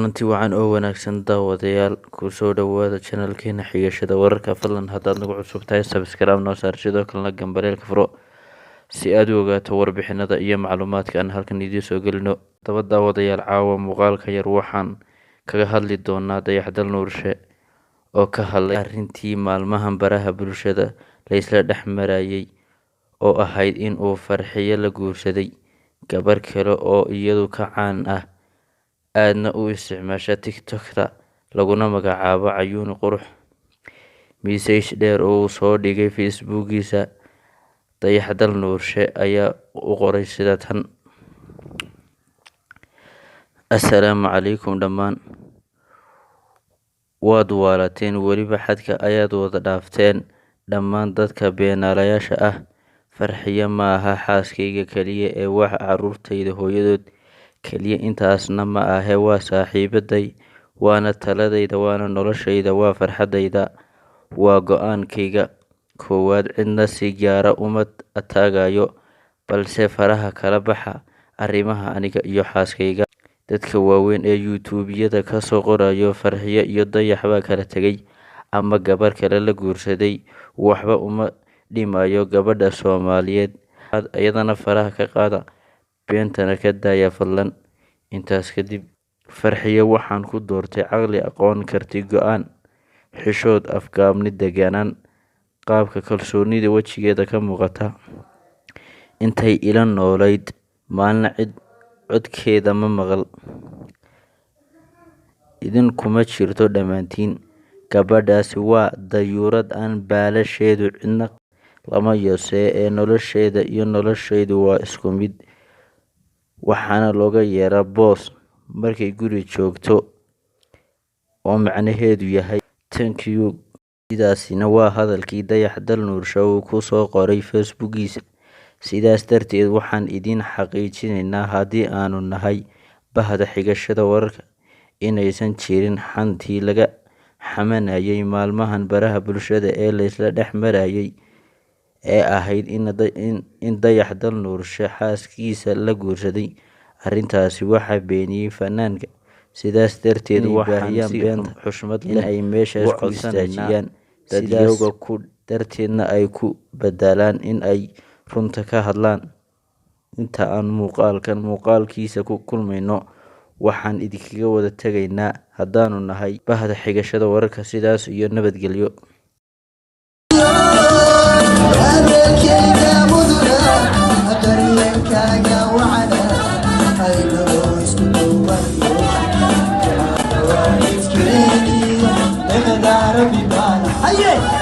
kulanti wacan oo wanaagsan daawadayaal ku soo dhawaada channelkeena xigashada wararka. fadlan haddaad nagu cusub tahay subscribe noo saar, sidoo kalena gambaleelka furo si aad u ogaato warbixinada iyo macluumaadka aan halkan idiin soo gelino. daba daawadayaal, caawa muuqaalka yar waxaan kaga hadli doonaa Dayax-Dal Nuurshe oo ka hadlay arrintii maalmahan baraha bulshada la isla dhex marayay oo ahayd in uu Farxiyo la guursaday gabar kale oo iyadu ka caan ah aadna u isticmaasha TikTok-ta laguna magacaabo Cayuuni Qurux. Message dheer oo uu soo dhigay Facebook-giisa, Dayax-Dal Nuurshe ayaa u qoray sida tan: Assalaamu calaykum dhammaan, waad waalateen, weliba xadka ayaad wada dhaafteen dhammaan dadka beenaalayaasha ah. Farxiyo ma aha xaaskayga kaliya ee waa caruurtayda hooyadood kaliya, intaasna ma ahe waa saaxiibaday, waana taladayda, waana noloshayda, waa farxadayda, waa go-aankayga koowaad. Cidna si gaara uma ataagayo, balse faraha kala baxa arrimaha aniga iyo xaaskayga. Dadka waaweyn ee YouTube-yada ka soo qorayo Farxiyo iyo Dayax baa kala tegay ama gabar kale la guursaday, waxba uma dhimayo gabadha Soomaaliyeed, iyadana faraha ka qaada, beentana ka daaya fadlan. Intaas kadib, Farxiyo waxaan ku doortay caqli, aqoon, karti, go-aan, xishood, afgaabni, deganaan, qaabka kalsoonida wejigeeda ka muuqata. Intay ila noolayd maalin cid codkeeda ma maqal, idinkuma jirto dhammaantiin. Gabadhaasi waa dayuurad aan baalasheedu cidna lama yose ee nolosheeda iyo noloshaydu waa isku mid, waxaana looga yeeraa boos markay guri joogto, oo macnaheedu yahay thank you. Sidaasina waa hadalkii Dayax-Dal Nuurshe uu ku soo qoray Facebook-giisa. Sidaas darteed, waxaan idiin xaqiijinaynaa haddii aanu nahay bahda xigashada wararka inaysan jirin xantii laga xamanayay maalmahan baraha bulshada ee la isla dhex marayay ee ahayd in Dayax-Dal Nuurshe xaaskiisa la guursaday. Arrintaasi waxaa beeniyay fanaanka. Sidaas darteed, waxaan si xushmad leh in ay meeshaas ku istaajiyaan dadyowga ku darteedna ay ku badalaan in ay runta ka hadlaan. Inta aan muuqaalkiisa ku kulmayno, waxaan idinkaga wada tegaynaa haddaanu nahay bahda xigashada wararka, sidaas iyo nabadgelyo. Hey!